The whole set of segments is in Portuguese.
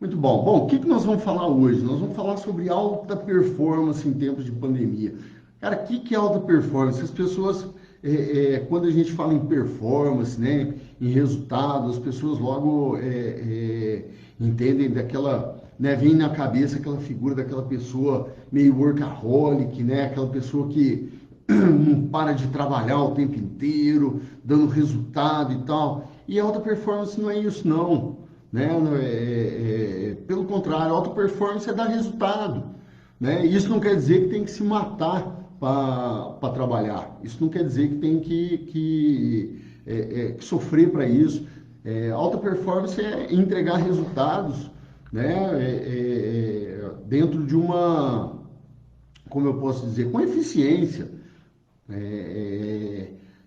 Muito bom. Bom, o que nós vamos falar hoje? Nós vamos falar sobre alta performance em tempos de pandemia. Cara, o que é alta performance? As pessoas, quando a gente fala em performance, né, em resultado, as pessoas logo entendem daquela, né, vem na cabeça aquela figura daquela pessoa meio workaholic, né, aquela pessoa que não para de trabalhar o tempo inteiro, dando resultado e tal. E alta performance não é isso, não. Né? Pelo contrário, alta performance é dar resultado. Né? Isso não quer dizer que tem que se matar para trabalhar. Isso não quer dizer que tem que sofrer para isso. Alta performance é entregar resultados, né? Dentro de uma, como eu posso dizer, com eficiência,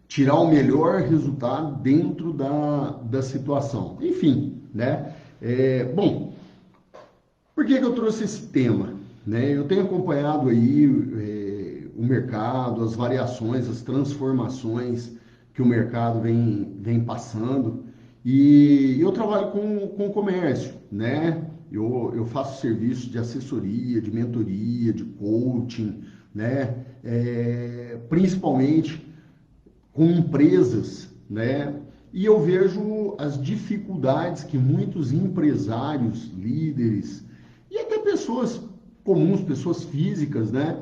tirar o melhor resultado dentro da situação. Enfim, né? Bom, por que eu trouxe esse tema? Né? Eu tenho acompanhado aí o mercado, as variações, as transformações que o mercado vem passando, e eu trabalho com comércio, né? Eu faço serviços de assessoria, de mentoria, de coaching, né? Principalmente com empresas, né? E eu vejo as dificuldades que muitos empresários, líderes e até pessoas comuns, pessoas físicas, né,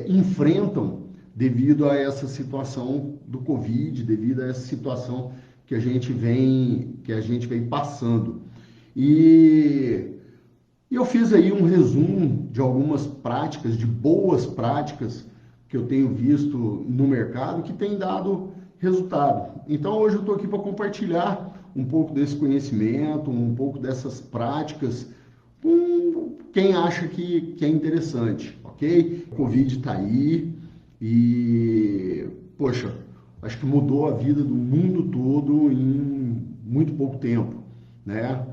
enfrentam devido a essa situação do Covid, devido a essa situação que a gente vem passando. E eu fiz aí um resumo de algumas práticas, de boas práticas que eu tenho visto no mercado que tem dado resultado. Então hoje eu estou aqui para compartilhar um pouco desse conhecimento, um pouco dessas práticas com quem acha que é interessante, ok? O Covid está aí e, poxa, acho que mudou a vida do mundo todo em muito pouco tempo, né?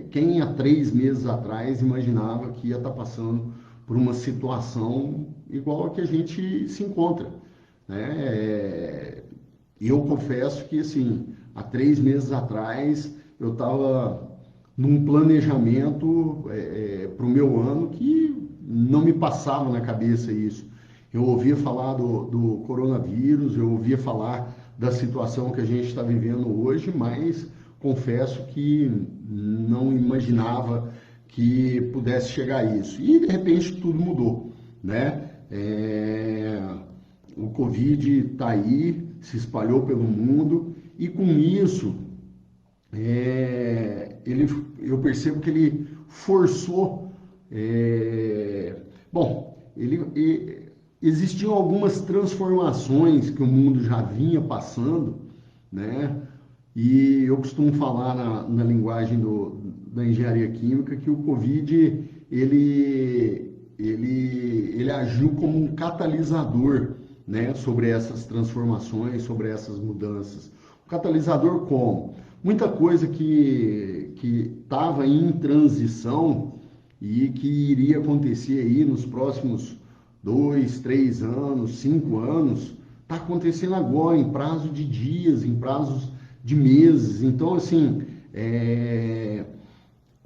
Quem há 3 meses atrás imaginava que ia estar passando por uma situação igual a que a gente se encontra, né? Eu confesso que, assim, há 3 meses atrás eu estava num planejamento para o meu ano que não me passava na cabeça isso. Eu ouvia falar do coronavírus, eu ouvia falar da situação que a gente está vivendo hoje, mas confesso que não imaginava que pudesse chegar a isso. E de repente tudo mudou, né? O Covid está aí, se espalhou pelo mundo e com isso eu percebo que ele forçou. Existiam algumas transformações que o mundo já vinha passando, né? E eu costumo falar na linguagem da engenharia química que o Covid ele agiu como um catalisador, né, sobre essas transformações, sobre essas mudanças. O catalisador como? Muita coisa que estava em transição e que iria acontecer aí nos próximos 2, 3 anos, 5 anos, está acontecendo agora, em prazo de dias, em prazos de meses. Então, assim,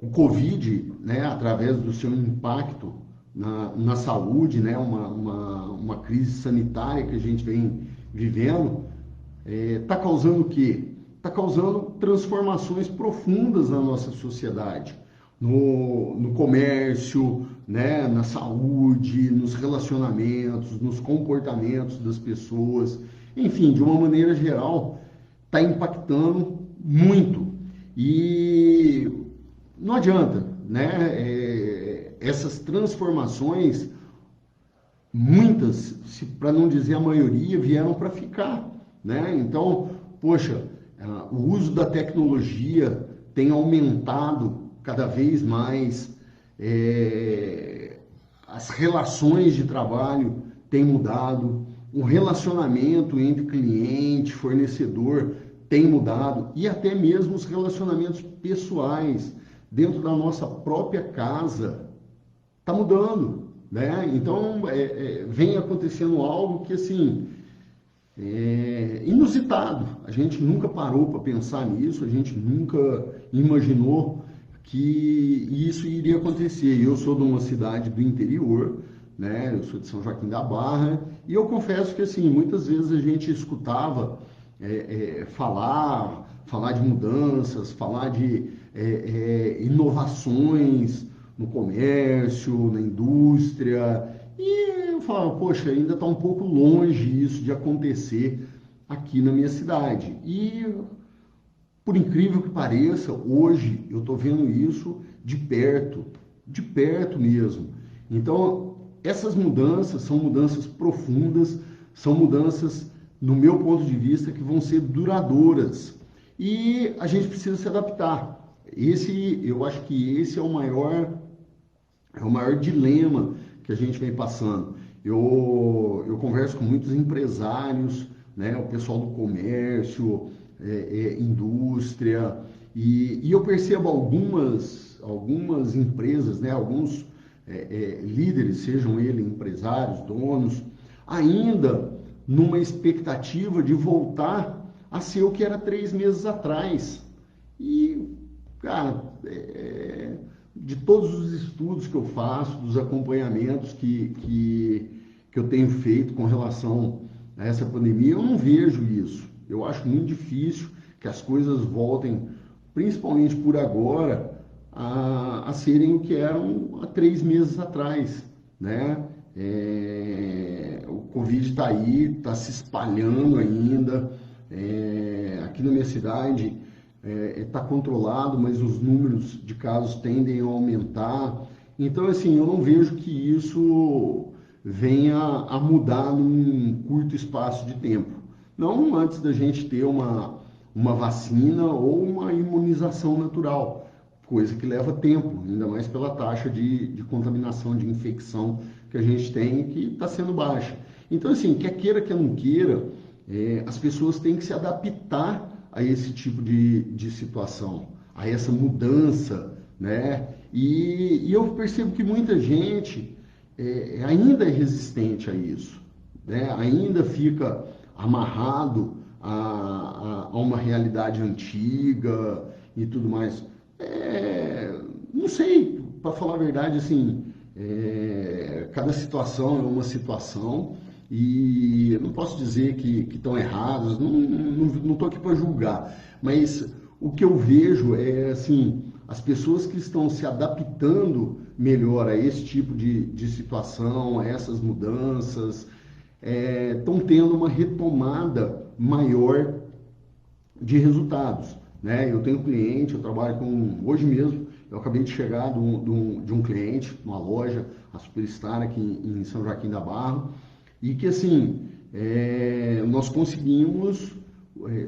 o Covid, né, através do seu impacto na saúde, né, uma crise sanitária que a gente vem vivendo, está causando o quê? Está causando transformações profundas na nossa sociedade, no comércio, né, na saúde, nos relacionamentos, nos comportamentos das pessoas, enfim, de uma maneira geral, está impactando muito. E não adianta, né? Essas transformações, muitas, para não dizer a maioria, vieram para ficar, né? Então, poxa, o uso da tecnologia tem aumentado cada vez mais, as relações de trabalho têm mudado, o relacionamento entre cliente, fornecedor tem mudado e até mesmo os relacionamentos pessoais dentro da nossa própria casa está mudando, né? Então vem acontecendo algo que assim inusitado. A gente nunca parou para pensar nisso, a gente nunca imaginou que isso iria acontecer. Eu sou de uma cidade do interior, né? Eu sou de São Joaquim da Barra, e eu confesso que assim, muitas vezes a gente escutava falar de mudanças, falar de inovações no comércio, na indústria, e eu falava, poxa, ainda está um pouco longe isso de acontecer aqui na minha cidade. E por incrível que pareça, hoje eu estou vendo isso de perto mesmo. Então, essas mudanças são mudanças profundas, são mudanças, no meu ponto de vista, que vão ser duradouras. E a gente precisa se adaptar. Eu acho que esse é o maior dilema que a gente vem passando. Eu converso com muitos empresários, né, o pessoal do comércio, indústria, e eu percebo algumas empresas, né, alguns líderes, sejam eles empresários, donos, ainda numa expectativa de voltar a ser o que era 3 meses atrás. E, cara, de todos os estudos que eu faço, dos acompanhamentos que eu tenho feito com relação a essa pandemia, eu não vejo isso. Eu acho muito difícil que as coisas voltem, principalmente por agora, a serem o que eram há 3 meses atrás, né? O Covid está aí, está se espalhando ainda. Aqui na minha cidade está controlado, mas os números de casos tendem a aumentar. Então, assim, eu não vejo que isso venha a mudar num curto espaço de tempo. Não antes da gente ter uma vacina ou uma imunização natural, coisa que leva tempo, ainda mais pela taxa de contaminação, de infecção que a gente tem, que está sendo baixa. Então, assim, quer queira, quer não queira, as pessoas têm que se adaptar a esse tipo de situação, a essa mudança, né? E eu percebo que muita gente ainda é resistente a isso, né? Ainda fica amarrado a uma realidade antiga e tudo mais. Não sei, para falar a verdade, assim, cada situação é uma situação e eu não posso dizer que estão errados, não estou aqui para julgar, mas o que eu vejo é, assim, as pessoas que estão se adaptando melhor a esse tipo de situação, a essas mudanças, estão tendo uma retomada maior de resultados, né? Eu tenho cliente, eu trabalho hoje mesmo, eu acabei de chegar de um cliente, uma loja, a Superstar aqui em São Joaquim da Barra, e que assim, nós conseguimos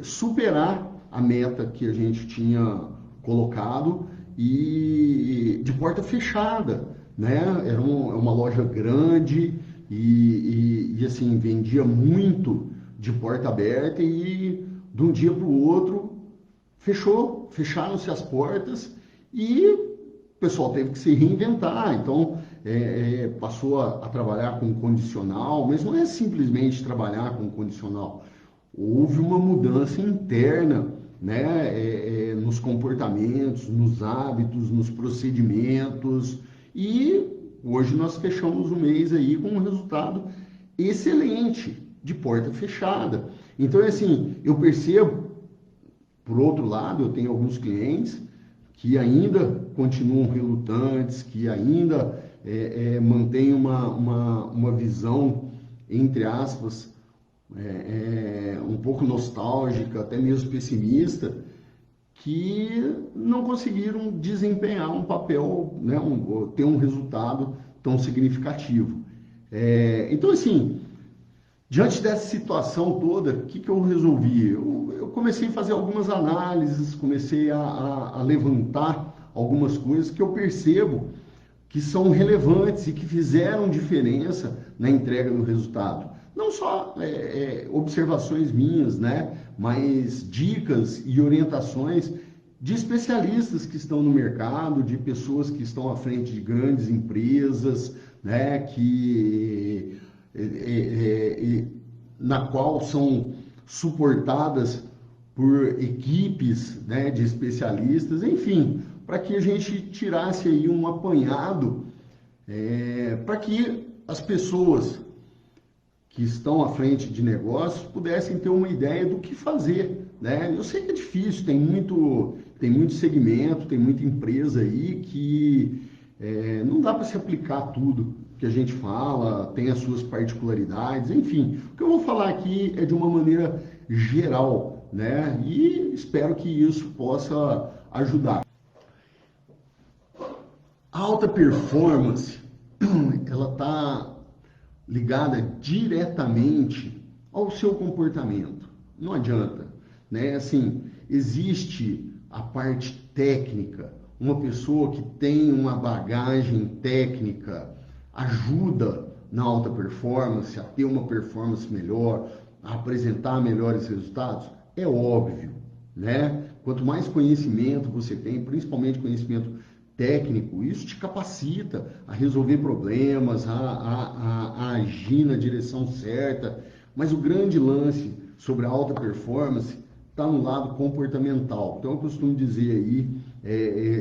superar a meta que a gente tinha colocado e de porta fechada, né? Era uma loja grande e assim, vendia muito de porta aberta e de um dia para o outro fecharam-se as portas e o pessoal teve que se reinventar. Então, passou a trabalhar com condicional, mas não é simplesmente trabalhar com condicional. Houve uma mudança interna, né, nos comportamentos, nos hábitos, nos procedimentos, e hoje nós fechamos o mês aí com um resultado excelente, de porta fechada. Então, assim, eu percebo, por outro lado, eu tenho alguns clientes que ainda continuam relutantes, que ainda mantêm uma visão, entre aspas, um pouco nostálgica, até mesmo pessimista, que não conseguiram desempenhar um papel, né, ter um resultado tão significativo. Então, assim, diante dessa situação toda, o que eu resolvi? Eu comecei a fazer algumas análises, comecei a levantar algumas coisas que eu percebo que são relevantes e que fizeram diferença na entrega do resultado. Não só observações minhas, né, mas dicas e orientações de especialistas que estão no mercado, de pessoas que estão à frente de grandes empresas, né, na qual são suportadas por equipes, né, de especialistas. Enfim, para que a gente tirasse aí um apanhado, para que as pessoas que estão à frente de negócios pudessem ter uma ideia do que fazer, né? Eu sei que é difícil, tem muito segmento, tem muita empresa aí que não dá para se aplicar tudo que a gente fala, tem as suas particularidades, enfim. O que eu vou falar aqui é de uma maneira geral, né? E espero que isso possa ajudar. A alta performance, ela está ligada diretamente ao seu comportamento. Não adianta, né? Assim, existe a parte técnica. Uma pessoa que tem uma bagagem técnica ajuda na alta performance, a ter uma performance melhor, a apresentar melhores resultados? É óbvio, né? Quanto mais conhecimento você tem, principalmente conhecimento técnico, isso te capacita a resolver problemas, a agir na direção certa. Mas o grande lance sobre a alta performance está no lado comportamental. Então eu costumo dizer aí,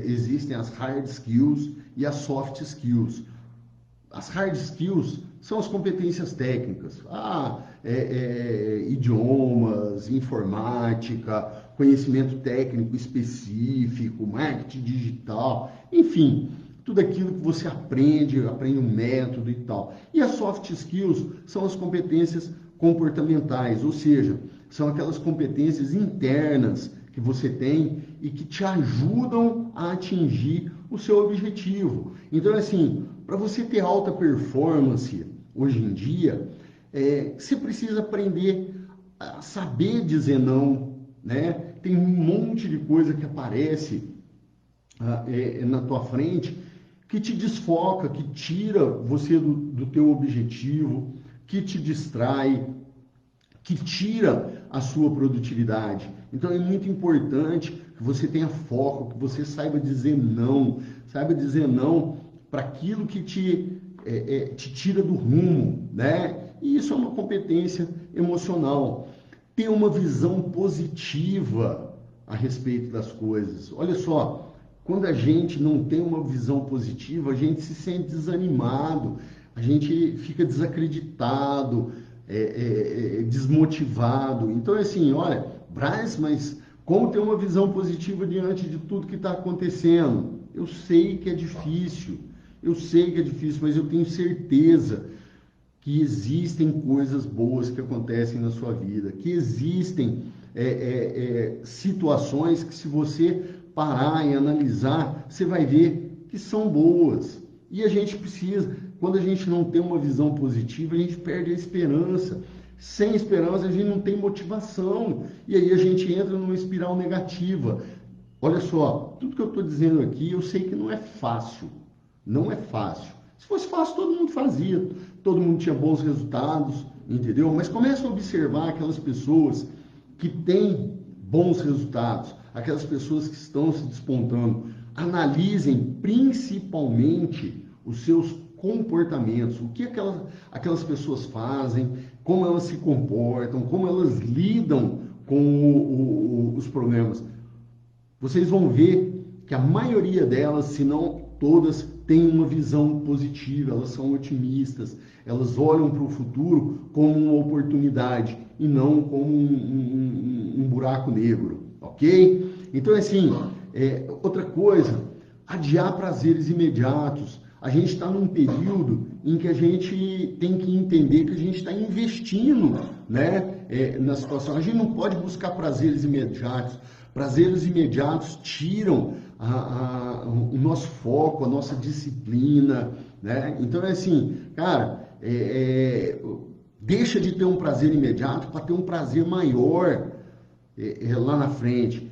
existem as hard skills e as soft skills. As hard skills são as competências técnicas, idiomas, informática, conhecimento técnico específico, marketing digital, enfim, tudo aquilo que você aprende um método e tal. E as soft skills são as competências comportamentais, ou seja, são aquelas competências internas que você tem e que te ajudam a atingir o seu objetivo. Então, assim, para você ter alta performance hoje em dia, você precisa aprender a saber dizer não, né? Tem um monte de coisa que aparece na tua frente que te desfoca, que tira você do teu objetivo, que te distrai, que tira a sua produtividade. Então é muito importante que você tenha foco, que você saiba dizer não para aquilo que te tira do rumo, né? E isso é uma competência emocional. Ter uma visão positiva a respeito das coisas. Olha só, quando a gente não tem uma visão positiva, a gente se sente desanimado, a gente fica desacreditado, desmotivado. Então, é assim, olha, Braz, mas como ter uma visão positiva diante de tudo que está acontecendo? Eu sei que é difícil, mas eu tenho certeza que existem coisas boas que acontecem na sua vida, que existem situações que, se você parar e analisar, você vai ver que são boas. E a gente precisa, quando a gente não tem uma visão positiva, a gente perde a esperança. Sem esperança, a gente não tem motivação. E aí a gente entra numa espiral negativa. Olha só, tudo que eu estou dizendo aqui, eu sei que não é fácil. Não é fácil. Se fosse fácil, todo mundo fazia. Todo mundo tinha bons resultados, entendeu? Mas comece a observar aquelas pessoas que têm bons resultados, aquelas pessoas que estão se despontando. Analisem principalmente os seus comportamentos, o que aquelas pessoas fazem, como elas se comportam, como elas lidam com os problemas. Vocês vão ver que a maioria delas, se não todas, tem uma visão positiva, elas são otimistas, elas olham para o futuro como uma oportunidade e não como um buraco negro, ok? Então, assim, outra coisa, adiar prazeres imediatos. A gente está num período em que a gente tem que entender que a gente está investindo, né, na situação. A gente não pode buscar prazeres imediatos. Prazeres imediatos tiram o nosso foco, a nossa disciplina, né? Então é assim, cara, deixa de ter um prazer imediato para ter um prazer maior lá na frente.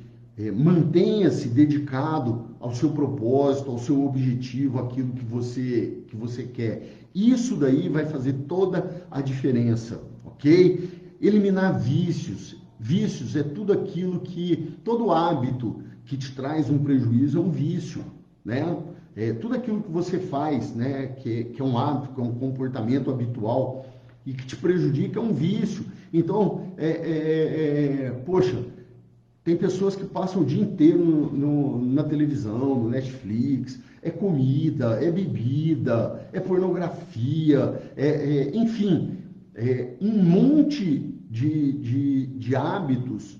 Mantenha-se dedicado ao seu propósito, ao seu objetivo, aquilo que você quer. Isso daí vai fazer toda a diferença, ok? Eliminar vícios. Vícios é tudo aquilo todo hábito que te traz um prejuízo é um vício, né? Tudo aquilo que você faz, né, que é um hábito, que é um comportamento habitual e que te prejudica é um vício. Então, poxa, Tem pessoas que passam o dia inteiro na televisão, no Netflix, é comida, é bebida, é pornografia, enfim, um monte de hábitos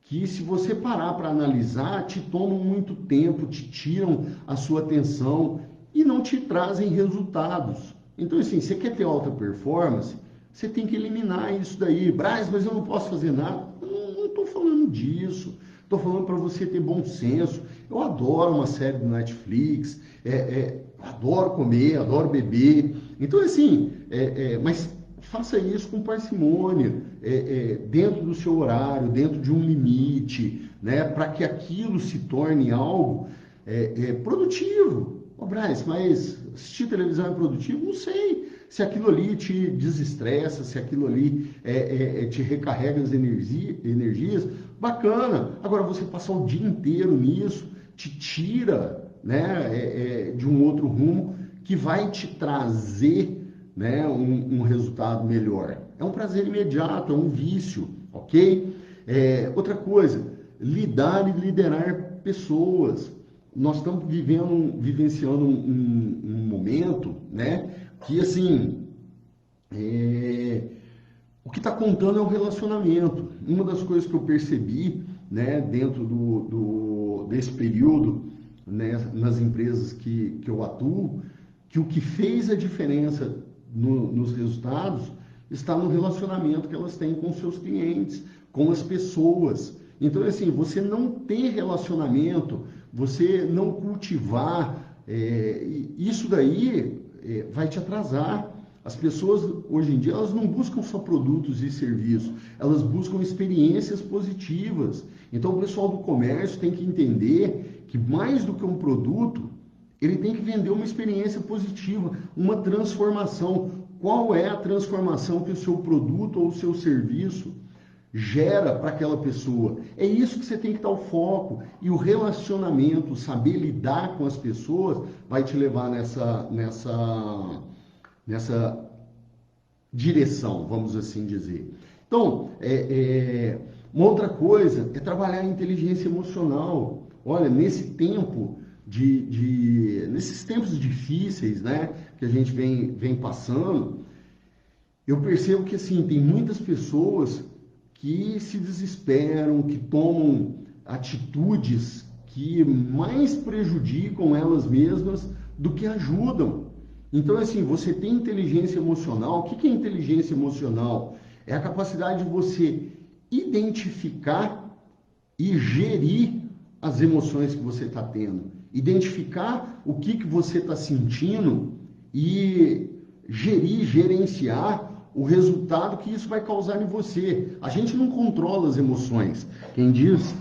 que, se você parar para analisar, te tomam muito tempo, te tiram a sua atenção e não te trazem resultados. Então, assim, você quer ter alta performance, você tem que eliminar isso daí. Braz, mas eu não posso fazer nada. Não estou falando disso. Estou falando para você ter bom senso. Eu adoro uma série do Netflix, adoro comer, adoro beber. Então, assim, mas faça isso com parcimônia, dentro do seu horário, dentro de um limite, né, para que aquilo se torne algo produtivo. Ô, Braz, mas assistir televisão é produtivo? Não sei. Se aquilo ali te desestressa, se aquilo ali te recarrega as energias, bacana. Agora, você passar o dia inteiro nisso, te tira, né, de um outro rumo que vai te trazer, né, um resultado melhor. É um prazer imediato, é um vício, ok? Outra coisa, lidar e liderar pessoas. Nós estamos vivenciando um momento, né, que, assim, o que está contando é o relacionamento. Uma das coisas que eu percebi, né, dentro desse período, né, nas empresas que eu atuo, que o que fez a diferença nos resultados está no relacionamento que elas têm com seus clientes, com as pessoas. Então, assim, você não ter relacionamento, você não cultivar, isso daí vai te atrasar. As pessoas, hoje em dia, elas não buscam só produtos e serviços, elas buscam experiências positivas. Então, o pessoal do comércio tem que entender que, mais do que um produto, ele tem que vender uma experiência positiva, uma transformação. Qual é a transformação que o seu produto ou o seu serviço gera para aquela pessoa? É isso que você tem que dar o foco. E o relacionamento, saber lidar com as pessoas, vai te levar nessa direção, vamos assim dizer. Então, uma outra coisa é trabalhar a inteligência emocional. Olha, nesses tempos difíceis, né, que a gente vem passando, eu percebo que, assim, tem muitas pessoas que se desesperam, que tomam atitudes que mais prejudicam elas mesmas do que ajudam. Então, assim, você tem inteligência emocional. O que é inteligência emocional? É a capacidade de você identificar e gerir as emoções que você está tendo. Identificar o que você está sentindo e gerenciar o resultado que isso vai causar em você. A gente não controla as emoções. Quem diz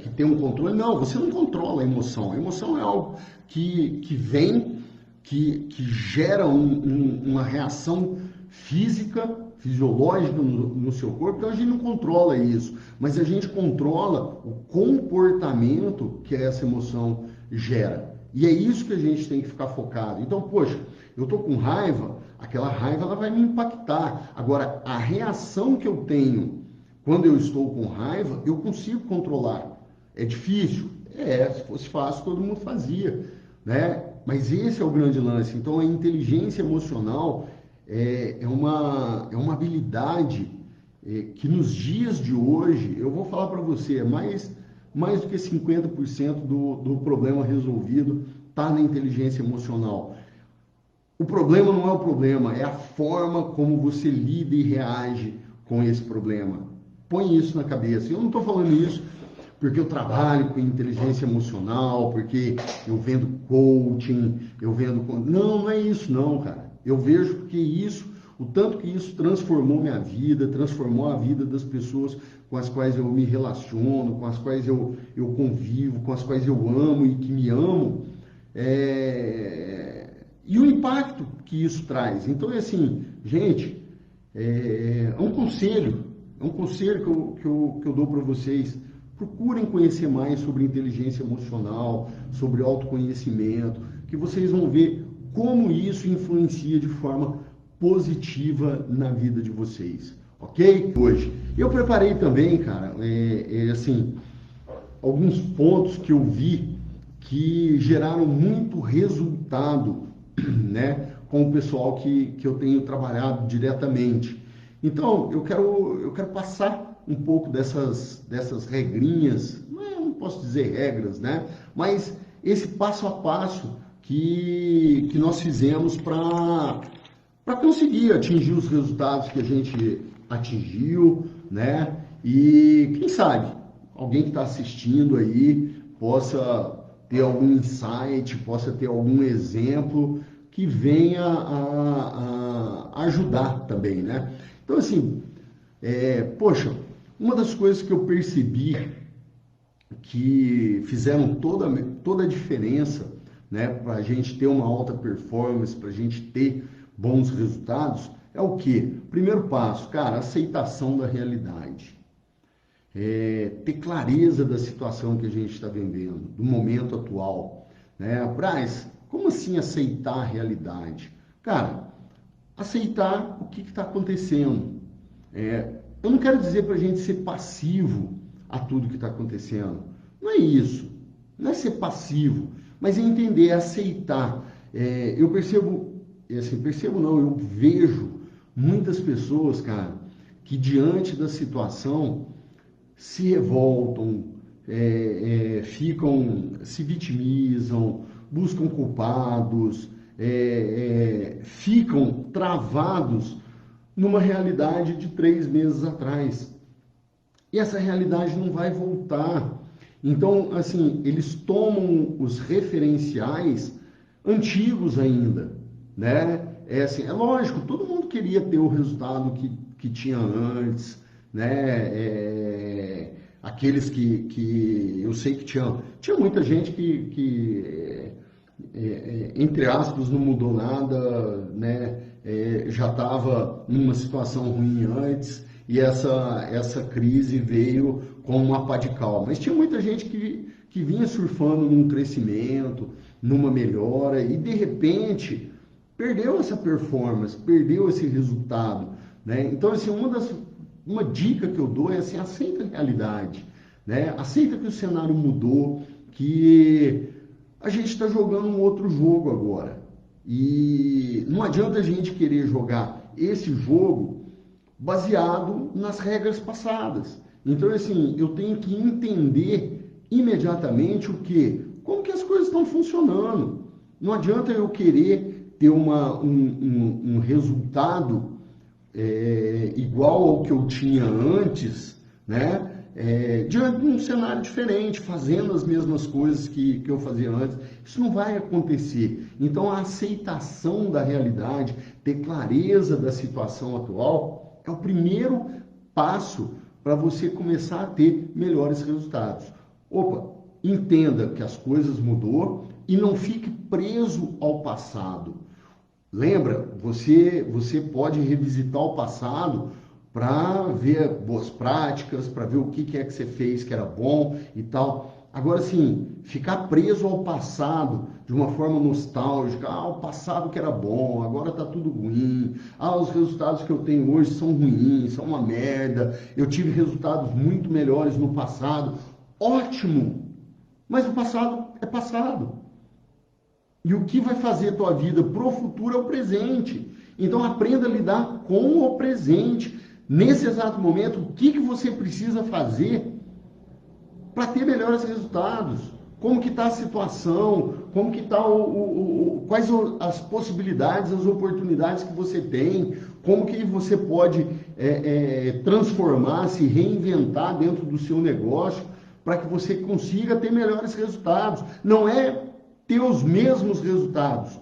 que tem um controle, não, você não controla a emoção. A emoção é algo que vem, que gera uma reação fisiológica no seu corpo, então a gente não controla isso, mas a gente controla o comportamento que essa emoção gera. E é isso que a gente tem que ficar focado. Então, poxa, eu estou com raiva, aquela raiva ela vai me impactar. Agora, a reação que eu tenho quando eu estou com raiva, eu consigo controlar. É difícil? Se fosse fácil, todo mundo fazia, né? Mas esse é o grande lance. Então, a inteligência emocional é uma habilidade que, nos dias de hoje, eu vou falar para você, mais do que 50% do problema resolvido está na inteligência emocional. O problema não é o problema, é a forma como você lida e reage com esse problema. Põe isso na cabeça. Eu não estou falando isso porque eu trabalho com inteligência emocional, porque eu vendo coaching, Não é isso não, cara. Eu vejo que o tanto que isso transformou minha vida, transformou a vida das pessoas com as quais eu me relaciono, com as quais eu convivo, com as quais eu amo e que me amam, e o impacto que isso traz. Então, assim, gente, é um conselho que eu dou para vocês. Procurem conhecer mais sobre inteligência emocional, sobre autoconhecimento, que vocês vão ver como isso influencia de forma positiva na vida de vocês. ok? Hoje. Eu preparei também, cara, assim, alguns pontos que eu vi que geraram muito resultado, né, com o pessoal que eu tenho trabalhado diretamente. Então, eu quero passar um pouco dessas regrinhas, não posso dizer regras, né, mas esse passo a passo que nós fizemos para conseguir atingir os resultados que a gente atingiu, né? E quem sabe alguém que está assistindo aí possa ter algum insight, possa ter algum exemplo que venha a ajudar também, né? Então, assim, poxa, uma das coisas que eu percebi que fizeram toda a diferença, né, para a gente ter uma alta performance, para a gente ter bons resultados, é o quê? Primeiro passo, cara, aceitação da realidade. Ter clareza da situação que a gente está vivendo, do momento atual. Né? Braz, como assim aceitar a realidade? Cara, aceitar o que está acontecendo. Eu não quero dizer para a gente ser passivo a tudo que está acontecendo. Não é isso. Não é ser passivo, mas é entender, é aceitar. Eu percebo, assim, percebo não, eu vejo muitas pessoas, cara, que diante da situação se revoltam, ficam, se vitimizam, buscam culpados, ficam travados numa realidade de 3 meses atrás. E essa realidade não vai voltar. Então, assim, eles tomam os referenciais antigos ainda, né? Assim, é lógico, todo mundo queria ter o resultado que tinha antes, né? Aqueles que eu sei que tinha muita gente entre aspas, não mudou nada, né? Já estava numa situação ruim antes e essa crise veio com uma pá de cal. Mas tinha muita gente que vinha surfando num crescimento, numa melhora e de repente perdeu essa performance, perdeu esse resultado, né? Então, assim, uma dica que eu dou é assim, aceita a realidade, né? Aceita que o cenário mudou, que a gente está jogando um outro jogo agora. E não adianta a gente querer jogar esse jogo baseado nas regras passadas. Então, assim, eu tenho que entender imediatamente o quê? Como que as coisas estão funcionando. Não adianta eu querer ter um resultado igual ao que eu tinha antes, né? Diante de um cenário diferente, fazendo as mesmas coisas que eu fazia antes. Isso não vai acontecer. Então, a aceitação da realidade, ter clareza da situação atual, é o primeiro passo para você começar a ter melhores resultados. Opa, entenda que as coisas mudou e não fique preso ao passado. Lembra, você pode revisitar o passado para ver boas práticas, para ver o que é que você fez que era bom e tal. Agora, sim, ficar preso ao passado de uma forma nostálgica, o passado que era bom, agora está tudo ruim, os resultados que eu tenho hoje são ruins, são uma merda, eu tive resultados muito melhores no passado. Ótimo! Mas o passado é passado. E o que vai fazer a tua vida pro futuro é o presente. Então aprenda a lidar com o presente. Nesse exato momento, o que você precisa fazer para ter melhores resultados? Como que está a situação? Como que está quais as possibilidades, as oportunidades que você tem? Como que você pode transformar, se reinventar dentro do seu negócio para que você consiga ter melhores resultados? Não é ter os mesmos resultados,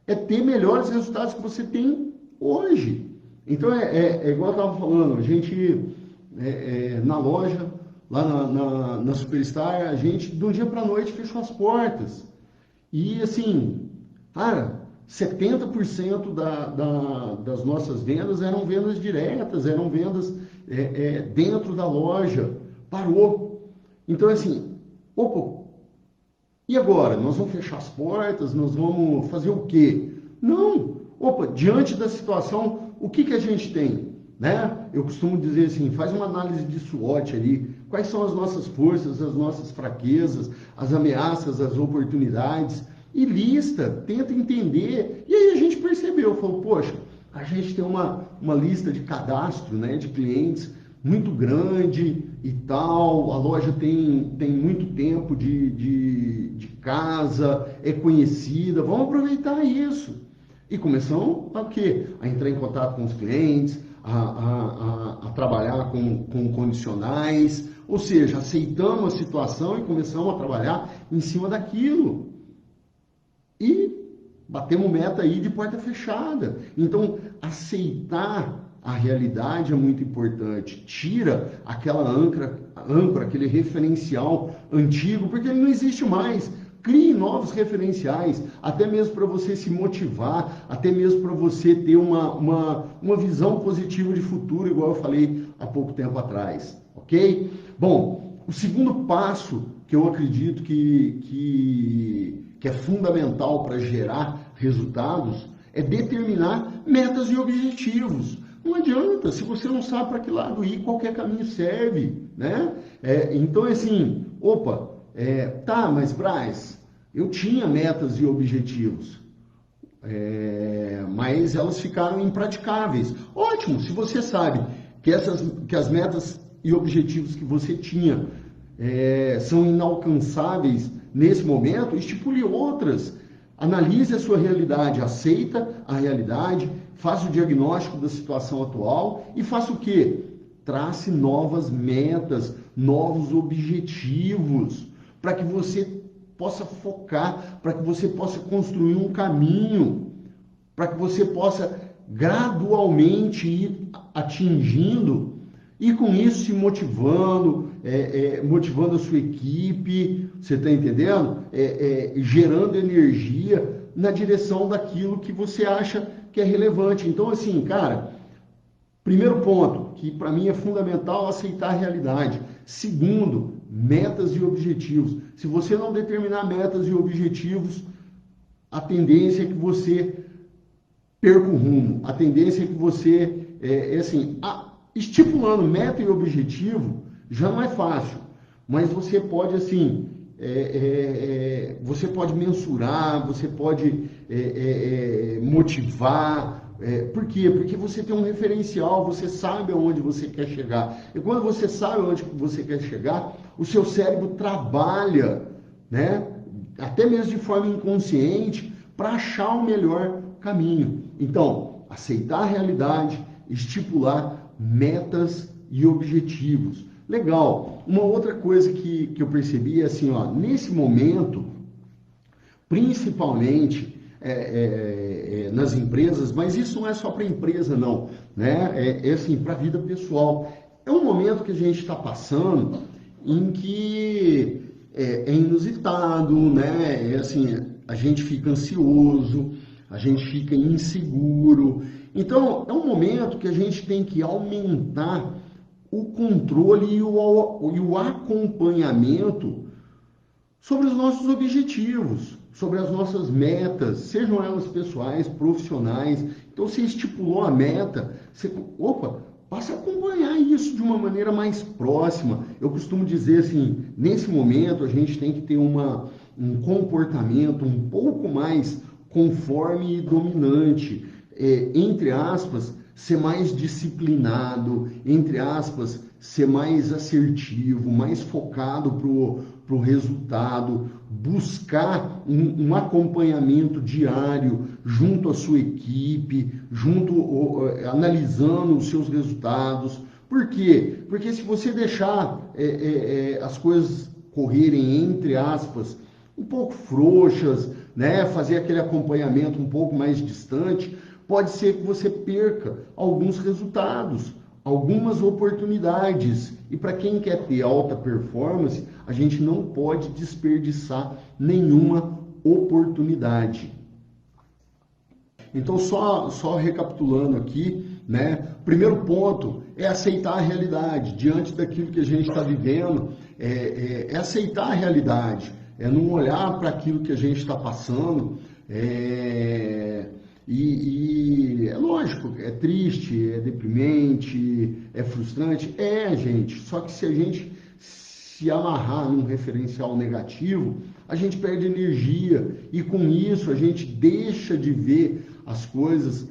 é ter melhores resultados que você tem hoje. Então, igual eu estava falando, a gente, na loja, lá na Superstar, a gente, de um dia para a noite, fechou as portas. E, assim, cara, 70% das nossas vendas eram vendas diretas, eram vendas dentro da loja. Parou. Então, assim, opa, e agora? Nós vamos fechar as portas? Nós vamos fazer o quê? Não. Opa, diante da situação, o que a gente tem? né? Eu costumo dizer assim, faz uma análise de SWOT ali, quais são as nossas forças, as nossas fraquezas, as ameaças, as oportunidades, e lista, tenta entender, e aí a gente percebeu, falou, poxa, a gente tem uma lista de cadastro, né, de clientes muito grande e tal, a loja tem muito tempo de casa, é conhecida, vamos aproveitar isso. E começamos a quê? A entrar em contato com os clientes, a trabalhar com condicionais, ou seja, aceitamos a situação e começamos a trabalhar em cima daquilo. E batemos meta aí de porta fechada. Então, aceitar a realidade é muito importante. Tira aquela âncora, aquele referencial antigo, porque ele não existe mais. Crie novos referenciais, até mesmo para você se motivar, até mesmo para você ter uma visão positiva de futuro, igual eu falei há pouco tempo atrás, ok? Bom, o segundo passo que eu acredito que é fundamental para gerar resultados é determinar metas e objetivos. Não adianta, se você não sabe para que lado ir, qualquer caminho serve, né? Então, assim, tá, mas Braz, eu tinha metas e objetivos, mas elas ficaram impraticáveis. Ótimo, se você sabe que as metas e objetivos que você tinha são inalcançáveis nesse momento, estipule outras. Analise a sua realidade, aceita a realidade, faça o diagnóstico da situação atual e faça o quê? Trace novas metas, novos objetivos, para que você possa focar, para que você possa construir um caminho, para que você possa gradualmente ir atingindo e com isso se motivando, motivando a sua equipe, você está entendendo? Gerando energia na direção daquilo que você acha que é relevante. Então, assim, cara, primeiro ponto, que para mim é fundamental, aceitar a realidade. Segundo, metas e objetivos. Se você não determinar metas e objetivos, a tendência é que você perca o rumo. A tendência é que você, estipulando meta e objetivo, já não é fácil. Mas você pode, assim, você pode mensurar, você pode motivar. Por quê? Porque você tem um referencial, você sabe aonde você quer chegar. E quando você sabe aonde você quer chegar, o seu cérebro trabalha, né? Até mesmo de forma inconsciente, para achar o melhor caminho. Então, aceitar a realidade, estipular metas e objetivos. Legal. Uma outra coisa que eu percebi é assim, ó, nesse momento, principalmente nas empresas, mas isso não é só para a empresa, não, né? Assim, para a vida pessoal. É um momento que a gente está passando em que é inusitado, né? Assim, a gente fica ansioso, a gente fica inseguro. Então, é um momento que a gente tem que aumentar o controle e o acompanhamento sobre os nossos objetivos, sobre as nossas metas, sejam elas pessoais, profissionais. Então, você estipulou a meta, passa a acompanhar isso de uma maneira mais próxima. Eu costumo dizer assim, nesse momento a gente tem que ter um comportamento um pouco mais conforme e dominante, entre aspas, ser mais disciplinado, entre aspas, ser mais assertivo, mais focado para o resultado, buscar um acompanhamento diário junto à sua equipe, analisando os seus resultados. Por quê? Porque se você deixar as coisas correrem, entre aspas, um pouco frouxas, né, fazer aquele acompanhamento um pouco mais distante, pode ser que você perca alguns resultados, algumas oportunidades. E para quem quer ter alta performance, a gente não pode desperdiçar nenhuma oportunidade. Então, só recapitulando aqui, né? Primeiro ponto é aceitar a realidade. Diante daquilo que a gente está vivendo, é aceitar a realidade, é não olhar para aquilo que a gente está passando, E é lógico, é triste, é deprimente, é frustrante, gente. Só que se a gente se amarrar num referencial negativo, a gente perde energia e com isso a gente deixa de ver as coisas,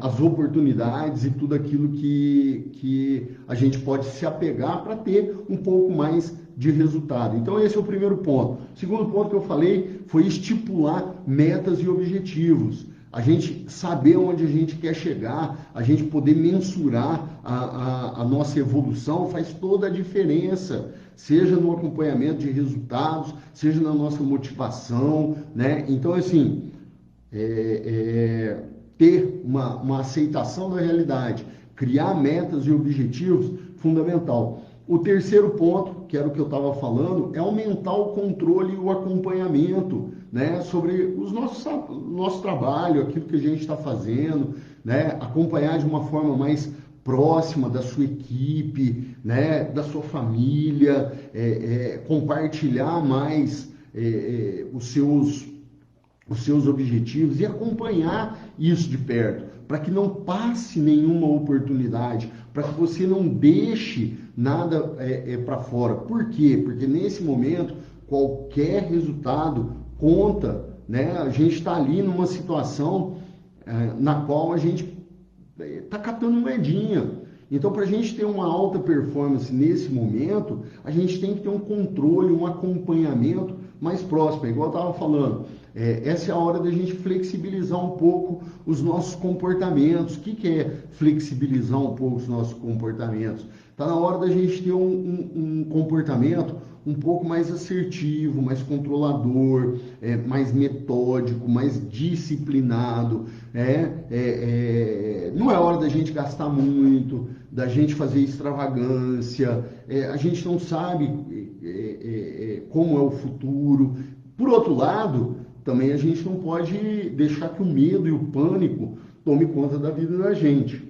as oportunidades e tudo aquilo que a gente pode se apegar para ter um pouco mais de resultado. Então esse é o primeiro ponto. O segundo ponto que eu falei foi estipular metas e objetivos. A gente saber onde a gente quer chegar, a gente poder mensurar a nossa evolução faz toda a diferença, seja no acompanhamento de resultados, seja na nossa motivação, né? Então, assim, ter uma aceitação da realidade, criar metas e objetivos, fundamental. O terceiro ponto, que era o que eu estava falando, é aumentar o controle e o acompanhamento, né, sobre nosso trabalho, aquilo que a gente está fazendo, né, acompanhar de uma forma mais próxima da sua equipe, né, da sua família, compartilhar mais os seus objetivos e acompanhar isso de perto, para que não passe nenhuma oportunidade, para que você não deixe nada para fora. Por quê? Porque nesse momento, qualquer resultado conta, né? A gente está ali numa situação na qual a gente está catando moedinha. Então, para a gente ter uma alta performance nesse momento, a gente tem que ter um controle, um acompanhamento mais próximo. Igual eu estava falando, essa é a hora da gente flexibilizar um pouco os nossos comportamentos. O que é flexibilizar um pouco os nossos comportamentos? Está na hora da gente ter um comportamento um pouco mais assertivo, mais controlador, mais metódico, mais disciplinado. Não é hora da gente gastar muito, da gente fazer extravagância, a gente não sabe como é o futuro. Por outro lado, também a gente não pode deixar que o medo e o pânico tome conta da vida da gente.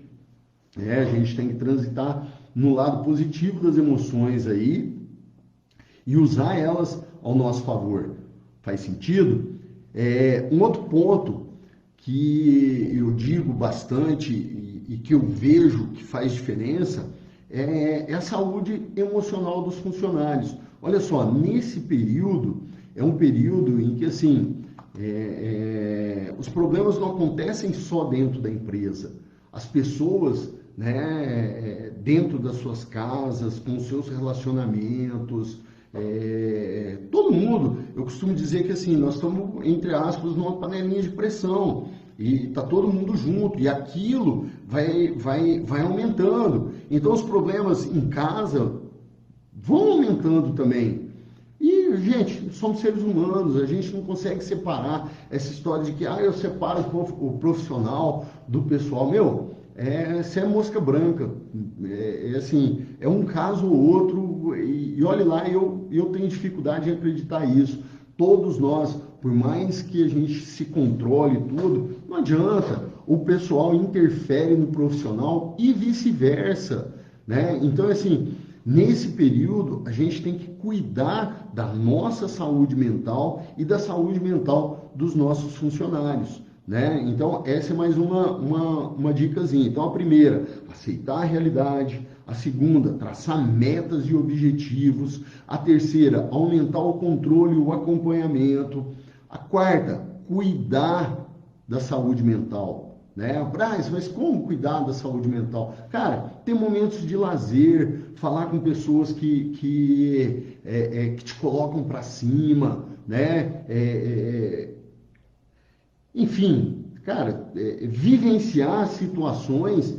A gente tem que transitar no lado positivo das emoções aí e usar elas ao nosso favor. Faz sentido? Um outro ponto que eu digo bastante e que eu vejo que faz diferença é a saúde emocional dos funcionários. Olha só, nesse período, é um período em que, assim, os problemas não acontecem só dentro da empresa. As pessoas, né, dentro das suas casas, com os seus relacionamentos, todo mundo, eu costumo dizer que assim, nós estamos, entre aspas, numa panelinha de pressão e está todo mundo junto e aquilo vai aumentando. Então os problemas em casa vão aumentando também. E, gente, somos seres humanos, a gente não consegue separar essa história de que eu separo o profissional do pessoal. Você é mosca branca, assim, é um caso ou outro, e olhe lá, eu tenho dificuldade em acreditar isso. Todos nós, por mais que a gente se controle tudo, não adianta, o pessoal interfere no profissional e vice-versa, né? Então, assim, nesse período, a gente tem que cuidar da nossa saúde mental e da saúde mental dos nossos funcionários, né? Então, essa é mais uma dicasinha. Então, a primeira, aceitar a realidade. A segunda, traçar metas e objetivos. A terceira, aumentar o controle e o acompanhamento. A quarta, cuidar da saúde mental, né? Braz, mas como cuidar da saúde mental? Cara, ter momentos de lazer, falar com pessoas que te colocam para cima, né? Enfim, cara, vivenciar situações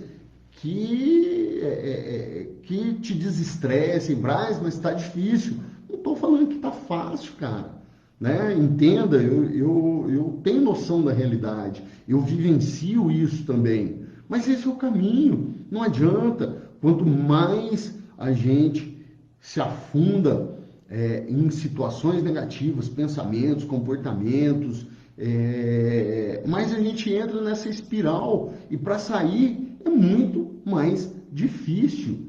que te desestressem. Braz, mas está difícil. Não estou falando que está fácil, cara. Né? Entenda, eu tenho noção da realidade, eu vivencio isso também. Mas esse é o caminho, não adianta. Quanto mais a gente se afunda em situações negativas, pensamentos, comportamentos, mas a gente entra nessa espiral e para sair é muito mais difícil.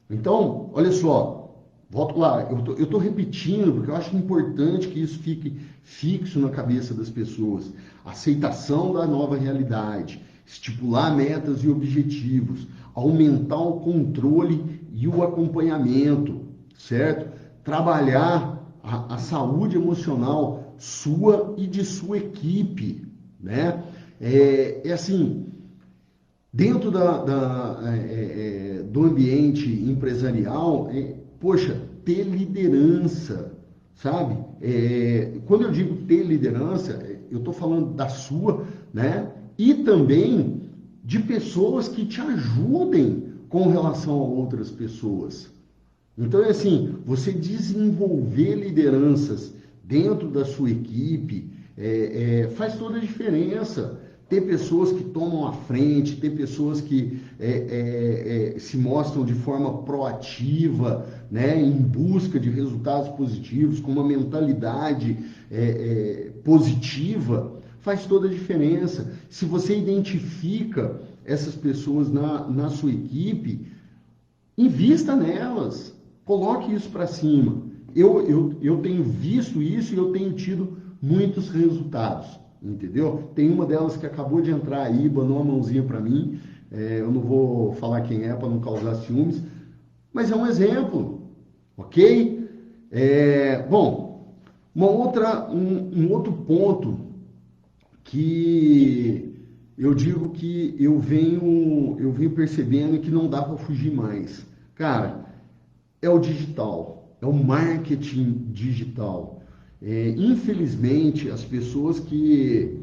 Então, olha só, volto lá, eu tô repetindo, porque eu acho importante que isso fique fixo na cabeça das pessoas. Aceitação da nova realidade, estipular metas e objetivos, aumentar o controle e o acompanhamento, certo? Trabalhar a saúde emocional sua e de sua equipe, né? É assim, dentro do ambiente empresarial, poxa, ter liderança, sabe? Quando eu digo ter liderança, eu estou falando da sua, né? E também de pessoas que te ajudem com relação a outras pessoas. Então, é assim, você desenvolver lideranças dentro da sua equipe faz toda a diferença. Ter pessoas que tomam a frente, ter pessoas que se mostram de forma proativa, né, em busca de resultados positivos, com uma mentalidade positiva, faz toda a diferença. Se você identifica essas pessoas na sua equipe, invista nelas, coloque isso para cima. Eu tenho visto isso e eu tenho tido muitos resultados, entendeu? Tem uma delas que acabou de entrar aí, mandou uma mãozinha para mim, eu não vou falar quem é para não causar ciúmes, mas é um exemplo, ok? Bom, um outro ponto que eu digo que eu venho percebendo que não dá para fugir mais. Cara, é o digital, é o marketing digital. Infelizmente, as pessoas que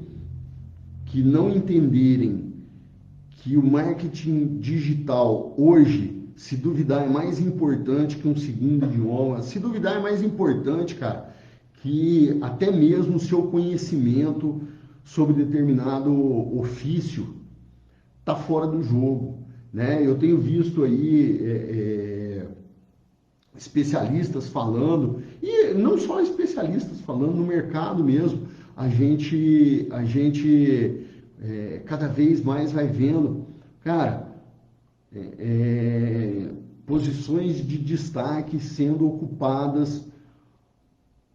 não entenderem que o marketing digital hoje, se duvidar, é mais importante que um segundo idioma, se duvidar é mais importante, cara, que até mesmo o seu conhecimento sobre determinado ofício está fora do jogo, né? Eu tenho visto aí especialistas falando, e não só especialistas falando, no mercado mesmo, a gente cada vez mais vai vendo, cara, posições de destaque sendo ocupadas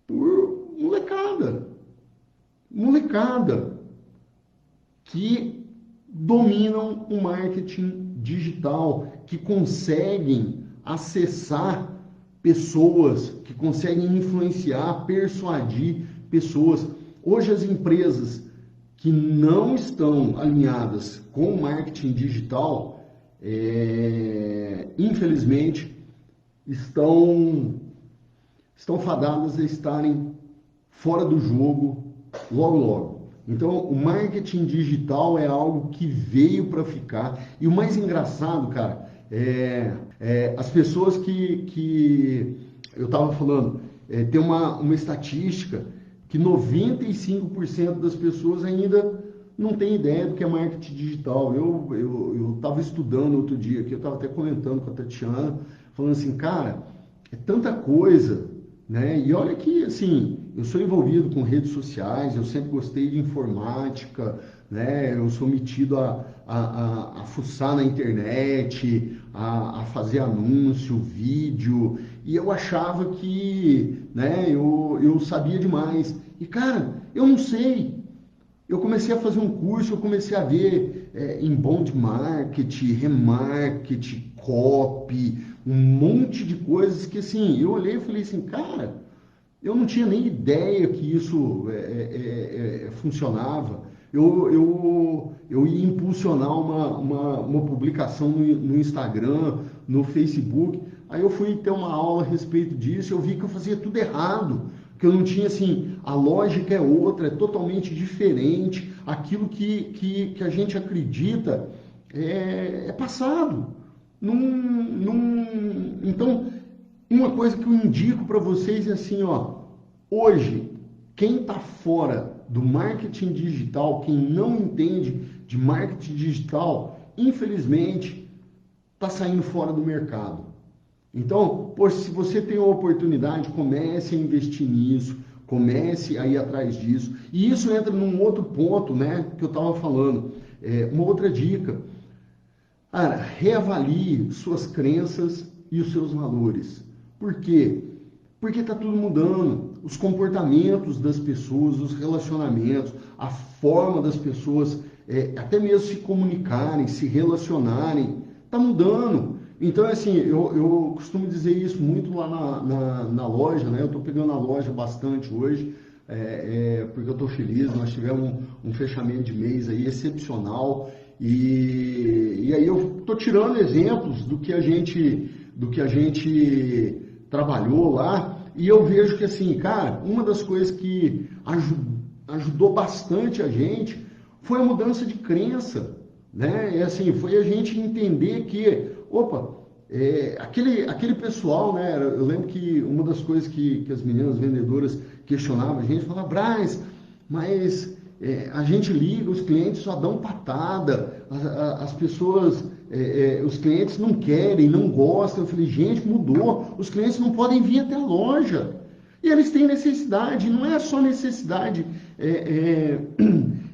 por molecada que dominam o marketing digital, que conseguem acessar pessoas, que conseguem influenciar, persuadir pessoas. Hoje as empresas que não estão alinhadas com o marketing digital, infelizmente, estão fadadas a estarem fora do jogo logo logo. Então, o marketing digital é algo que veio para ficar. E o mais engraçado, cara, as pessoas que eu estava falando, tem uma estatística que 95% das pessoas ainda não tem ideia do que é marketing digital. Eu estava estudando outro dia, que eu estava até comentando com a Tatiana, falando assim, cara, é tanta coisa, né? E olha que, assim, eu sou envolvido com redes sociais, eu sempre gostei de informática, né? Eu sou metido a fuçar na internet, a fazer anúncio, vídeo, e eu achava que, né, eu sabia demais. E, cara, eu não sei. Eu comecei a fazer um curso, eu comecei a ver inbound marketing, remarketing, copy, um monte de coisas que, assim, eu olhei e falei assim, cara, eu não tinha nem ideia que isso funcionava. Eu ia impulsionar uma publicação no Instagram, no Facebook. Aí eu fui ter uma aula a respeito disso, eu vi que eu fazia tudo errado, que eu não tinha, assim, a lógica é outra, é totalmente diferente. Aquilo que a gente acredita é passado. Então, uma coisa que eu indico para vocês é assim, ó, hoje, quem está fora do marketing digital, quem não entende de marketing digital, infelizmente, está saindo fora do mercado. Então, poxa, se você tem a oportunidade, comece a investir nisso, comece a ir atrás disso. E isso entra num outro ponto, né, que eu estava falando. Uma outra dica. Cara, reavalie suas crenças e os seus valores. Por quê? Porque está tudo mudando. Os comportamentos das pessoas, os relacionamentos, a forma das pessoas até mesmo se comunicarem, se relacionarem, está mudando. Então, assim, eu costumo dizer isso muito lá na loja, né? Eu estou pegando a loja bastante hoje, porque eu estou feliz. Nós tivemos um fechamento de mês aí excepcional e aí eu estou tirando exemplos do que a gente trabalhou lá e eu vejo que, assim, cara, uma das coisas que ajudou bastante a gente foi a mudança de crença, né? E assim, foi a gente entender que, opa, aquele pessoal, né? Eu lembro que uma das coisas que as meninas vendedoras questionavam a gente, falava, Braz, mas a gente liga, os clientes só dão patada, as pessoas, os clientes não querem, não gostam. Eu falei, gente, mudou, os clientes não podem vir até a loja. E eles têm necessidade, não é só necessidade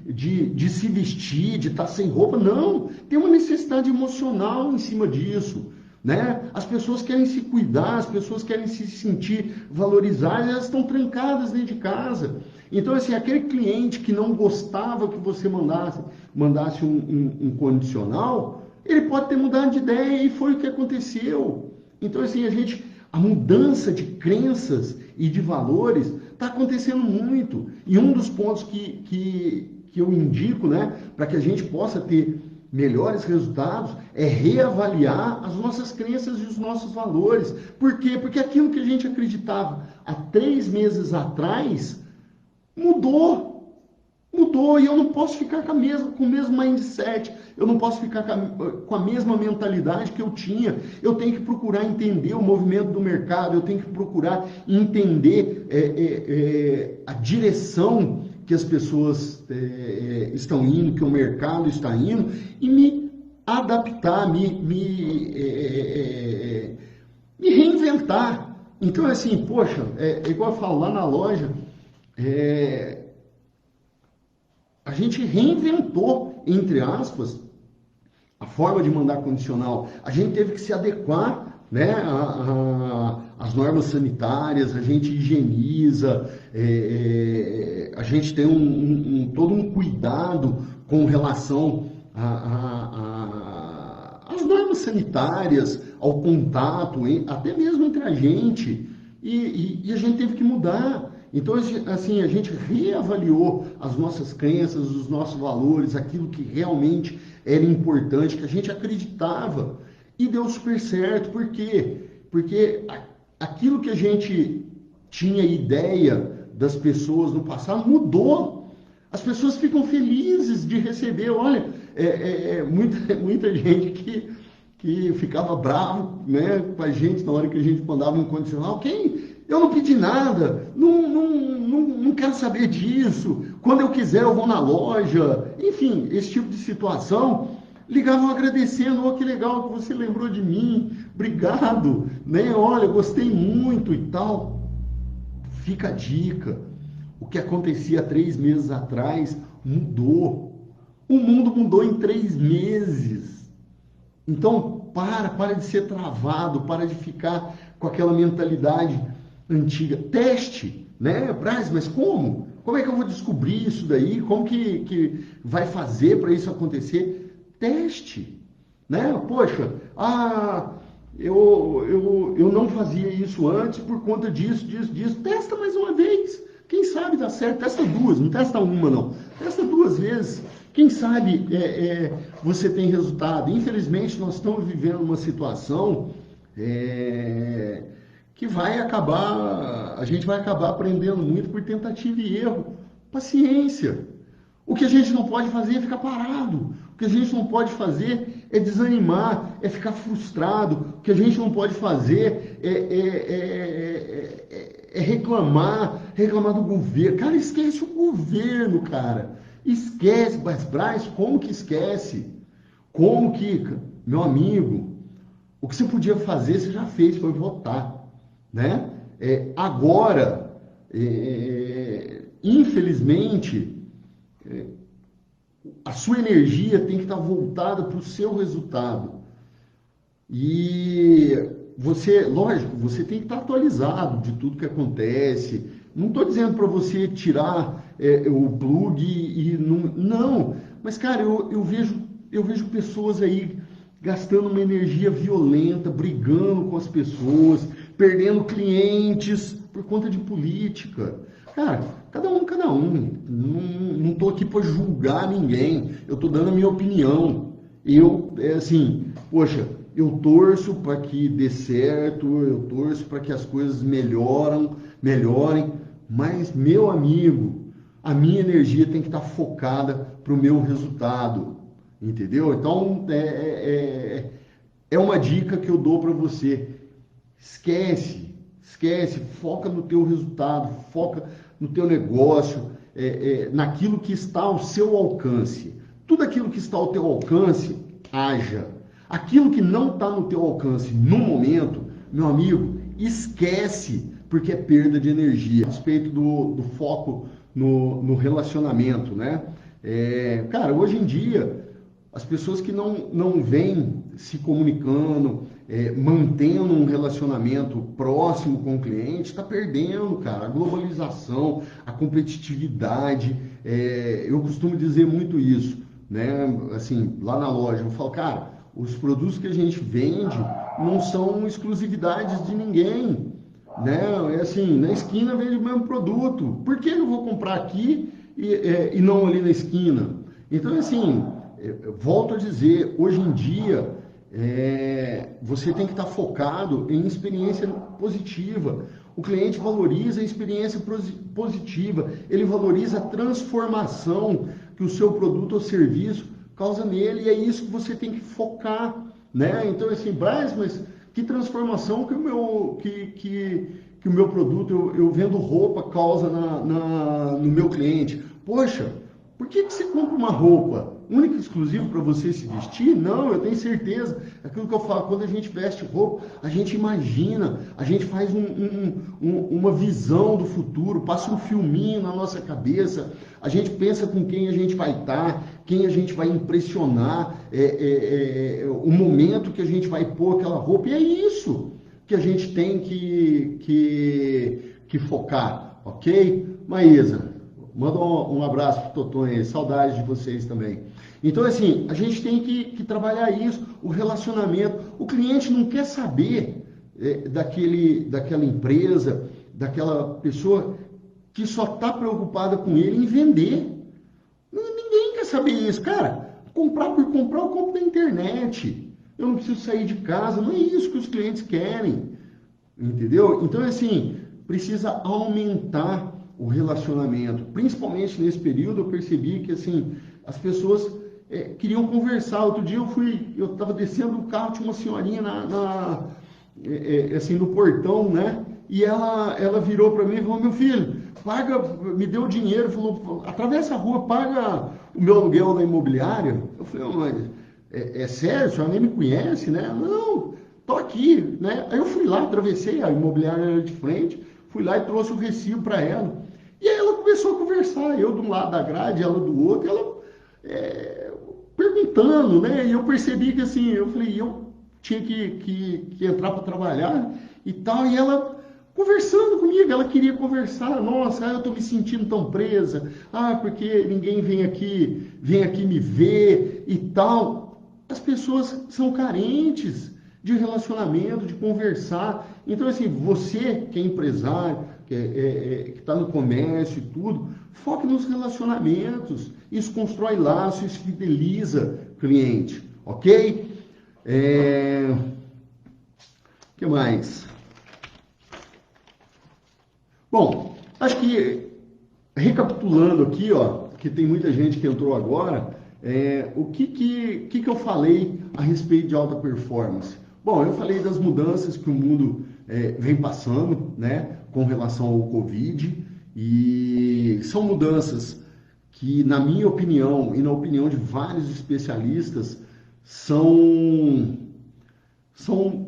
de se vestir, de estar sem roupa, não. Tem uma necessidade emocional em cima disso, né? As pessoas querem se cuidar, as pessoas querem se sentir valorizadas, elas estão trancadas dentro de casa. Então, assim, aquele cliente que não gostava que você mandasse um condicional, ele pode ter mudado de ideia e foi o que aconteceu. Então, assim, a mudança de crenças e de valores está acontecendo muito. E um dos pontos que eu indico, né, para que a gente possa ter melhores resultados, é reavaliar as nossas crenças e os nossos valores. Por quê? Porque aquilo que a gente acreditava há 3 meses atrás mudou. Mudou, e eu não posso ficar com o mesmo mindset, eu não posso ficar com a mesma mentalidade que eu tinha. Eu tenho que procurar entender o movimento do mercado, eu tenho que procurar entender a direção que as pessoas estão indo, que o mercado está indo, e me adaptar, me reinventar. Então, assim, poxa, igual eu falo lá na loja, a gente reinventou, entre aspas, a forma de mandar condicional. A gente teve que se adequar, né, às normas sanitárias, a gente higieniza, a gente tem todo um cuidado com relação às normas sanitárias, ao contato, até mesmo entre a gente, e a gente teve que mudar. Então, assim, a gente reavaliou as nossas crenças, os nossos valores, aquilo que realmente era importante, que a gente acreditava. E deu super certo. Por quê? Porque aquilo que a gente tinha ideia das pessoas no passado mudou. As pessoas ficam felizes de receber. Olha, muita gente que ficava bravo, né, com a gente na hora que a gente mandava um condicional. Eu não pedi nada, não quero saber disso, quando eu quiser eu vou na loja, enfim, esse tipo de situação. Ligavam agradecendo, que legal que você lembrou de mim, obrigado, né? Olha, gostei muito e tal. Fica a dica, o que acontecia 3 meses atrás mudou, o mundo mudou em 3 meses. Então, para de ser travado, para de ficar com aquela mentalidade antiga. Teste, né? Braz, mas como? Como é que eu vou descobrir isso daí? Como que vai fazer para isso acontecer? Teste, né? Poxa, eu não fazia isso antes por conta disso. Testa mais uma vez. Quem sabe dá certo. Testa 2, não testa uma não. Testa 2 vezes. Quem sabe você tem resultado. Infelizmente, nós estamos vivendo uma situação que a gente vai acabar aprendendo muito por tentativa e erro. Paciência. O que a gente não pode fazer é ficar parado. O que a gente não pode fazer é desanimar, é ficar frustrado. O que a gente não pode fazer é reclamar do governo. Cara, esquece o governo, cara. Esquece. Mas, Braz, como que esquece? Como que, meu amigo, o que você podia fazer, você já fez, foi votar, né? Agora, infelizmente, a sua energia tem que estar voltada para o seu resultado. E lógico, você tem que estar atualizado de tudo que acontece. Não estou dizendo para você tirar o plug e não. Mas, cara, eu vejo pessoas aí gastando uma energia violenta, brigando com as pessoas, perdendo clientes por conta de política. Cara, cada um, cada um. Não estou aqui para julgar ninguém. Eu estou dando a minha opinião. Poxa, eu torço para que dê certo, eu torço para que as coisas melhorem, mas, meu amigo, a minha energia tem que estar focada para o meu resultado, entendeu? Então, é uma dica que eu dou para você. Esquece, foca no teu resultado, foca no teu negócio, naquilo que está ao seu alcance. Tudo aquilo que está ao teu alcance, haja. Aquilo que não está no teu alcance no momento, meu amigo, esquece, porque é perda de energia. A respeito do foco no relacionamento, né? Cara, hoje em dia, as pessoas que não vêm se comunicando, mantendo um relacionamento próximo com o cliente, está perdendo, cara. A globalização, a competitividade, eu costumo dizer muito isso, né? Assim, lá na loja, eu falo, cara, os produtos que a gente vende não são exclusividades de ninguém, né? Na esquina vende o mesmo produto. Por que eu vou comprar aqui e não ali na esquina? Então, volto a dizer, hoje em dia, você tem que estar focado em experiência positiva. O cliente valoriza a experiência positiva, ele valoriza a transformação que o seu produto ou serviço causa nele, e é isso que você tem que focar, né? Então, Braz, mas que transformação que o meu produto, eu vendo roupa, causa no meu cliente? Poxa, por que você compra uma roupa única e exclusiva para você se vestir? Não, eu tenho certeza. Aquilo que eu falo, quando a gente veste roupa, a gente imagina, a gente faz uma visão do futuro, passa um filminho na nossa cabeça, a gente pensa com quem a gente vai estar, quem a gente vai impressionar, o momento que a gente vai pôr aquela roupa, e é isso que a gente tem que focar, ok? Maísa, manda um abraço pro Totonho aí, saudades de vocês também. Então, a gente tem que trabalhar isso, o relacionamento. O cliente não quer saber daquela empresa, daquela pessoa que só está preocupada com ele em vender. Ninguém quer saber isso, cara. Comprar por comprar, eu compro na internet. Eu não preciso sair de casa, não é isso que os clientes querem, entendeu? Então, precisa aumentar o relacionamento. Principalmente nesse período, eu percebi que, as pessoas queriam conversar. Outro dia eu estava descendo do carro, tinha uma senhorinha no portão, né? E ela virou para mim e falou, meu filho, me deu o dinheiro, falou, atravessa a rua, paga o meu aluguel da imobiliária. Eu falei, mas é sério, a senhora nem me conhece, né? Não, tô aqui, né? Aí eu fui lá, atravessei, a imobiliária era de frente, fui lá e trouxe o recibo para ela. E aí ela começou a conversar, eu de um lado da grade, ela do outro, ela perguntando, né? E eu percebi que eu falei, eu tinha que entrar para trabalhar e tal, e ela conversando comigo, ela queria conversar, nossa, eu estou me sentindo tão presa, porque ninguém vem aqui me ver e tal. As pessoas são carentes de relacionamento, de conversar. Então, você que é empresário, que está no comércio e tudo, foque nos relacionamentos. Isso constrói laços, isso fideliza cliente, ok? Que mais? Bom, acho que, recapitulando aqui, que tem muita gente que entrou agora, o que eu falei a respeito de alta performance? Bom, eu falei das mudanças que o mundo vem passando, né, com relação ao Covid, e são mudanças que, na minha opinião, e na opinião de vários especialistas, são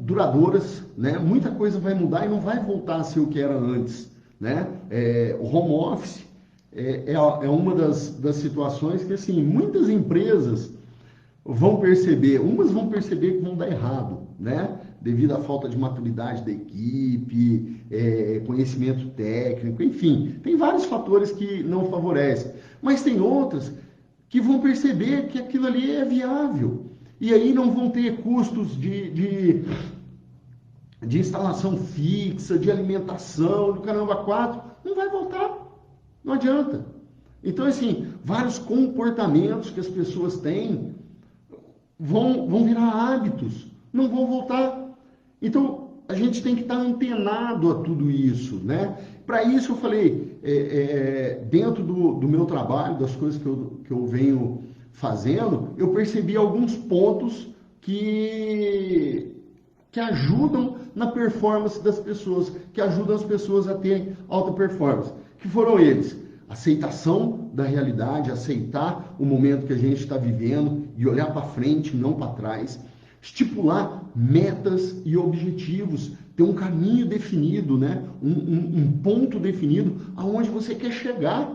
duradouras, né? Muita coisa vai mudar e não vai voltar a ser o que era antes, né? O home office é uma das situações que, muitas empresas vão perceber, umas vão perceber que vão dar errado, né? Devido à falta de maturidade da equipe, conhecimento técnico, enfim, tem vários fatores que não favorecem. Mas tem outras que vão perceber que aquilo ali é viável. E aí não vão ter custos de instalação fixa, de alimentação, do caramba 4, não vai voltar. Não adianta. Então, assim, vários comportamentos que as pessoas têm vão virar hábitos, não vão voltar. Então, a gente tem que estar antenado a tudo isso, né? Para isso, eu falei, dentro do meu trabalho, das coisas que eu venho fazendo, eu percebi alguns pontos que ajudam na performance das pessoas, que ajudam as pessoas a terem alta performance. Que foram eles? Aceitação da realidade, aceitar o momento que a gente está vivendo e olhar para frente, não para trás. Estipular metas e objetivos, ter um caminho definido, né? um ponto definido aonde você quer chegar.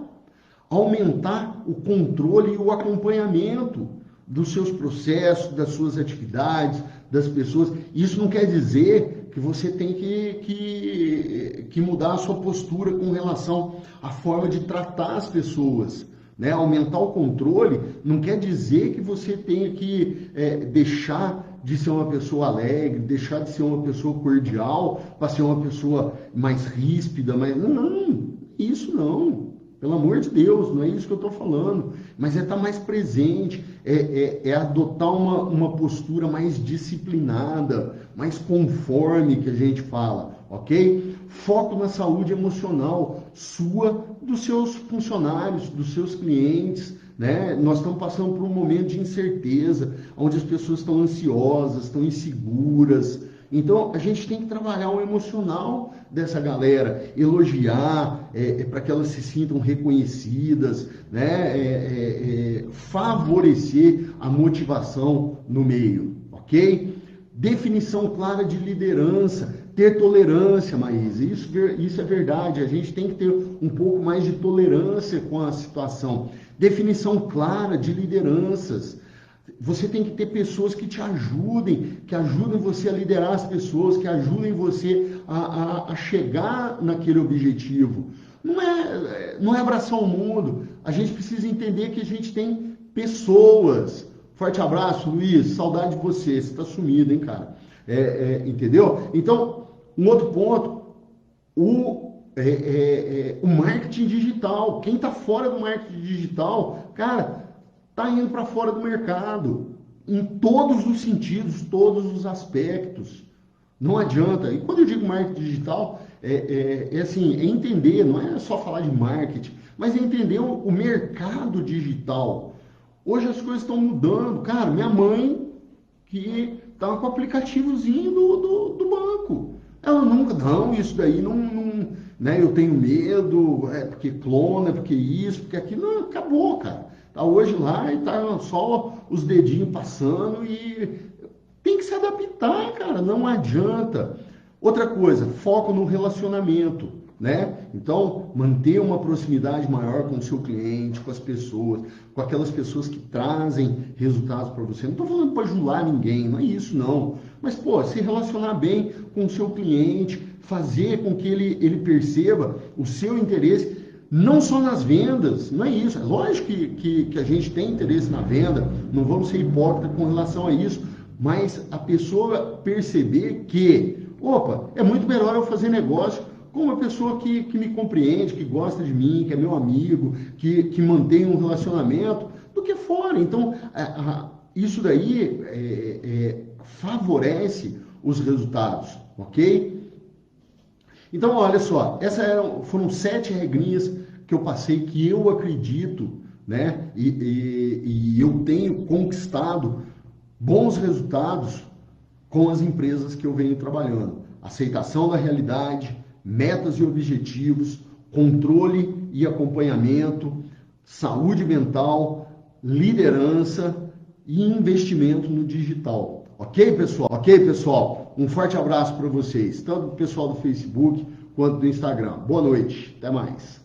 Aumentar o controle e o acompanhamento dos seus processos, das suas atividades, das pessoas. Isso não quer dizer que você tem que mudar a sua postura com relação à forma de tratar as pessoas. Né? Aumentar o controle não quer dizer que você tenha que deixar de ser uma pessoa alegre, deixar de ser uma pessoa cordial, para ser uma pessoa mais ríspida. Não, isso não. Pelo amor de Deus, não é isso que eu estou falando. Mas é estar mais presente, é adotar uma postura mais disciplinada, mais conforme que a gente fala, ok? Foco na saúde emocional sua, dos seus funcionários, dos seus clientes, né? Nós estamos passando por um momento de incerteza, onde as pessoas estão ansiosas, estão inseguras. Então, a gente tem que trabalhar o emocional dessa galera, elogiar, para que elas se sintam reconhecidas, né? Favorecer a motivação no meio, ok? Definição clara de liderança, ter tolerância, Maísa, isso é verdade, a gente tem que ter um pouco mais de tolerância com a situação. Definição clara de lideranças. Você tem que ter pessoas que te ajudem, que ajudem você a liderar as pessoas, que ajudem você a chegar naquele objetivo. Não é abraçar o mundo. A gente precisa entender que a gente tem pessoas. Forte abraço, Luiz. Saudade de você. Você está sumido, hein, cara? Entendeu? Então, um outro ponto. O marketing digital. Quem está fora do marketing digital, cara, está indo para fora do mercado, em todos os sentidos, todos os aspectos. Não adianta. E quando eu digo marketing digital, é entender, não é só falar de marketing, mas é entender o mercado digital. Hoje as coisas estão mudando. Cara, minha mãe, que estava com o aplicativozinho do banco, ela nunca, não, isso daí não né, eu tenho medo, porque clona, porque isso, porque aquilo, não, acabou, cara. Tá hoje lá e tá só os dedinhos passando e tem que se adaptar, cara, não adianta. Outra coisa, foco no relacionamento, né? Então, manter uma proximidade maior com o seu cliente, com as pessoas, com aquelas pessoas que trazem resultados para você. Não estou falando para ajular ninguém, não é isso não. Mas, se relacionar bem com o seu cliente, fazer com que ele perceba o seu interesse, não só nas vendas, não é isso. É lógico que a gente tem interesse na venda, não vamos ser hipócritas com relação a isso, mas a pessoa perceber que, é muito melhor eu fazer negócio com uma pessoa que me compreende, que gosta de mim, que é meu amigo, que mantém um relacionamento, do que fora. Então, isso daí favorece os resultados, ok? Então, olha só, foram 7 regrinhas que eu passei, que eu acredito, né? E eu tenho conquistado bons resultados com as empresas que eu venho trabalhando. Aceitação da realidade, metas e objetivos, controle e acompanhamento, saúde mental, liderança e investimento no digital. Ok, pessoal? Ok, pessoal? Um forte abraço para vocês, tanto do pessoal do Facebook quanto do Instagram. Boa noite, até mais.